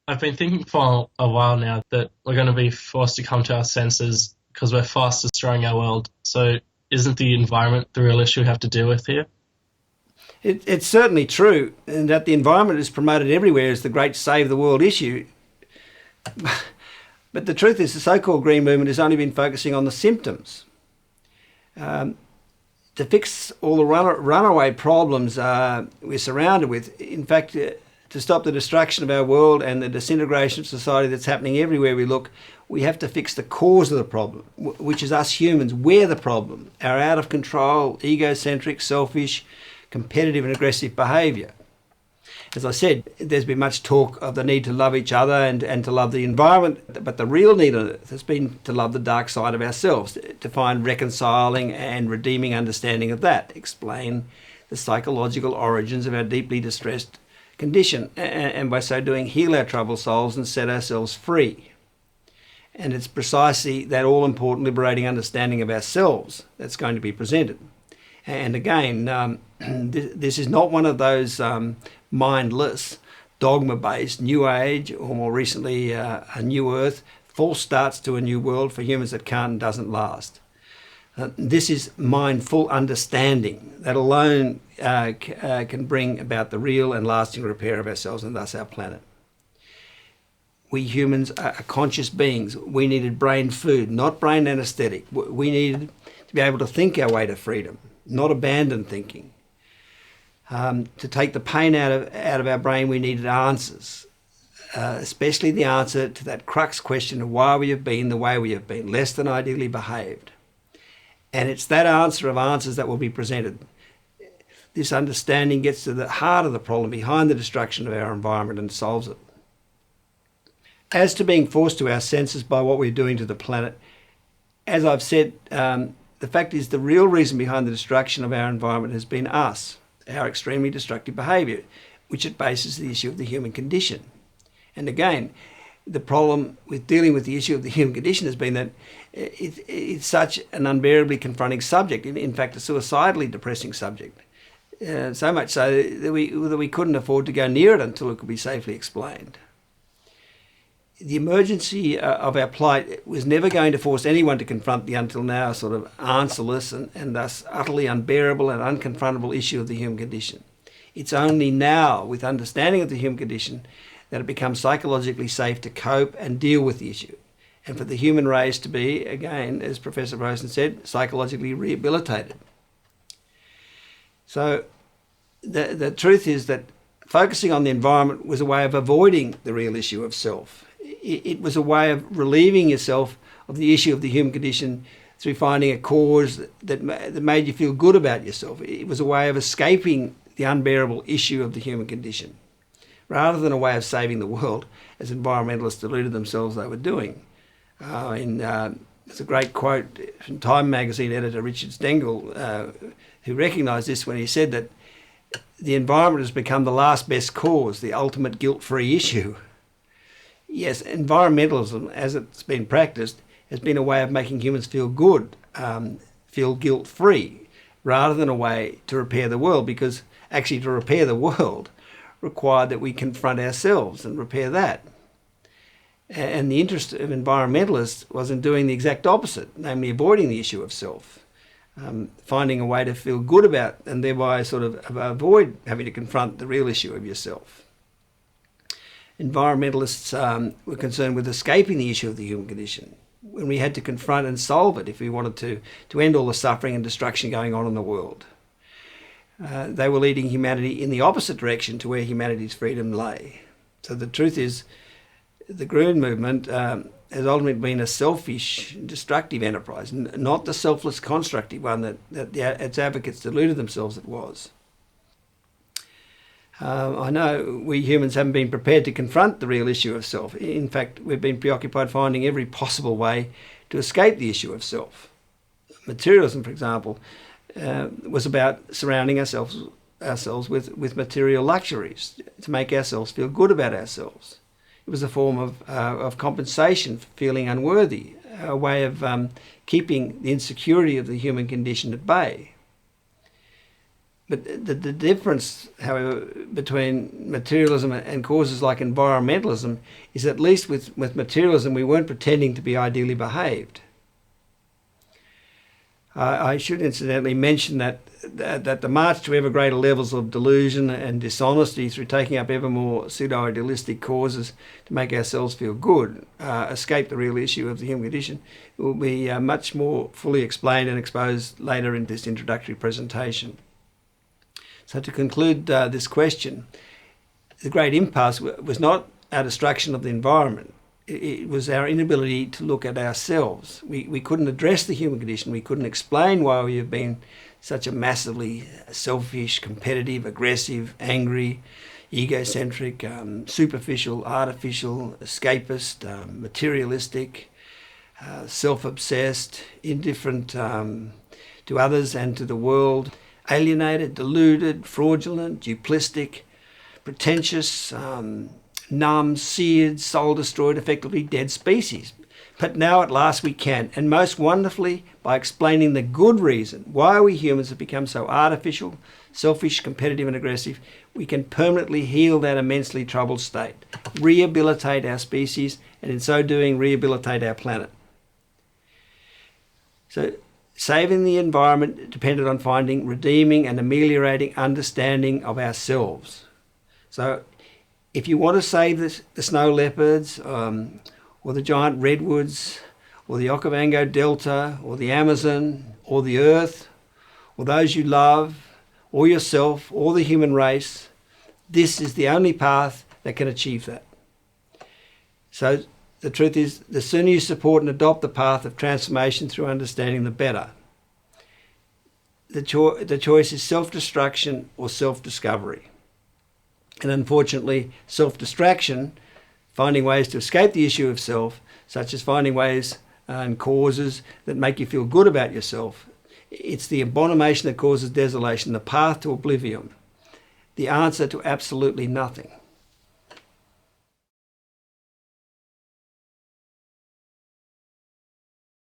I've been thinking for a while now that we're going to be forced to come to our senses because we're fast destroying our world. So, isn't the environment the real issue we have to deal with here? It's certainly true, and that the environment is promoted everywhere as the great save the world issue. But the truth is, the so-called green movement has only been focusing on the symptoms. To fix all the runaway problems we're surrounded with, in fact, to stop the destruction of our world and the disintegration of society that's happening everywhere we look, we have to fix the cause of the problem, which is us humans. We're the problem. Our out of control, egocentric, selfish, competitive and aggressive behaviour. As I said, there's been much talk of the need to love each other and to love the environment, but the real need on earth has been to love the dark side of ourselves, to find reconciling and redeeming understanding of that, explain the psychological origins of our deeply distressed condition, and by so doing heal our troubled souls and set ourselves free. And it's precisely that all-important liberating understanding of ourselves that's going to be presented. And again, this is not one of those mindless, dogma-based, New Age, or more recently, a New Earth, false starts to a new world for humans that can't and doesn't last. This is mindful understanding that alone can bring about the real and lasting repair of ourselves and thus our planet. We humans are conscious beings. We needed brain food, not brain anesthetic. We needed to be able to think our way to freedom, not abandon thinking. To take the pain out of our brain, we needed answers, especially the answer to that crux question of why we have been the way we have been, less than ideally behaved. And it's that answer of answers that will be presented. This understanding gets to the heart of the problem behind the destruction of our environment and solves it. As to being forced to our senses by what we're doing to the planet, as I've said, the fact is the real reason behind the destruction of our environment has been us, our extremely destructive behaviour, which at base is the issue of the human condition. And again, the problem with dealing with the issue of the human condition has been that it's such an unbearably confronting subject, in fact a suicidally depressing subject, so much so that we couldn't afford to go near it until it could be safely explained. The emergency of our plight was never going to force anyone to confront the until now sort of answerless and thus utterly unbearable and unconfrontable issue of the human condition. It's only now, with understanding of the human condition, that it becomes psychologically safe to cope and deal with the issue, and for the human race to be, again, as Professor Rosen said, psychologically rehabilitated. So the truth is that focusing on the environment was a way of avoiding the real issue of self. It was a way of relieving yourself of the issue of the human condition through finding a cause that made you feel good about yourself. It was a way of escaping the unbearable issue of the human condition, rather than a way of saving the world, as environmentalists deluded themselves they were doing. There's a great quote from Time magazine editor Richard Stengel, who recognised this when he said that the environment has become the last best cause, the ultimate guilt-free issue. Yes, environmentalism, as it's been practiced, has been a way of making humans feel good, feel guilt-free, rather than a way to repair the world, because actually to repair the world required that we confront ourselves and repair that. And the interest of environmentalists was in doing the exact opposite, namely avoiding the issue of self, finding a way to feel good about and thereby sort of avoid having to confront the real issue of yourself. Environmentalists were concerned with escaping the issue of the human condition, when we had to confront and solve it if we wanted to end all the suffering and destruction going on in the world. They were leading humanity in the opposite direction to where humanity's freedom lay. So the truth is, the Green Movement has ultimately been a selfish, destructive enterprise, not the selfless, constructive one that its advocates deluded themselves it was. I know we humans haven't been prepared to confront the real issue of self. In fact, we've been preoccupied finding every possible way to escape the issue of self. Materialism, for example, was about surrounding ourselves with material luxuries to make ourselves feel good about ourselves. It was a form of compensation for feeling unworthy, a way of keeping the insecurity of the human condition at bay. But the difference, however, between materialism and causes like environmentalism is at least with materialism we weren't pretending to be ideally behaved. I should incidentally mention that the march to ever greater levels of delusion and dishonesty through taking up ever more pseudo-idealistic causes to make ourselves feel good, escape the real issue of the human condition, will be much more fully explained and exposed later in this introductory presentation. So to conclude this question, the great impasse was not our destruction of the environment. It was our inability to look at ourselves. We couldn't address the human condition. We couldn't explain why we have been such a massively selfish, competitive, aggressive, angry, egocentric, superficial, artificial, escapist, materialistic, self-obsessed, indifferent to others and to the world, alienated, deluded, fraudulent, duplistic, pretentious, numb, seared, soul-destroyed, effectively dead species. But now at last we can, and most wonderfully by explaining the good reason why we humans have become so artificial, selfish, competitive and aggressive, we can permanently heal that immensely troubled state, rehabilitate our species, and in so doing rehabilitate our planet. So saving the environment depended on finding redeeming and ameliorating understanding of ourselves. So if you want to save the snow leopards, or the giant redwoods, or the Okavango Delta, or the Amazon, or the Earth, or those you love, or yourself, or the human race, this is the only path that can achieve that. So the truth is, the sooner you support and adopt the path of transformation through understanding, the better. The choice is self-destruction or self-discovery. And unfortunately, self-distraction, finding ways to escape the issue of self, such as finding ways and causes that make you feel good about yourself, it's the abomination that causes desolation, the path to oblivion, the answer to absolutely nothing.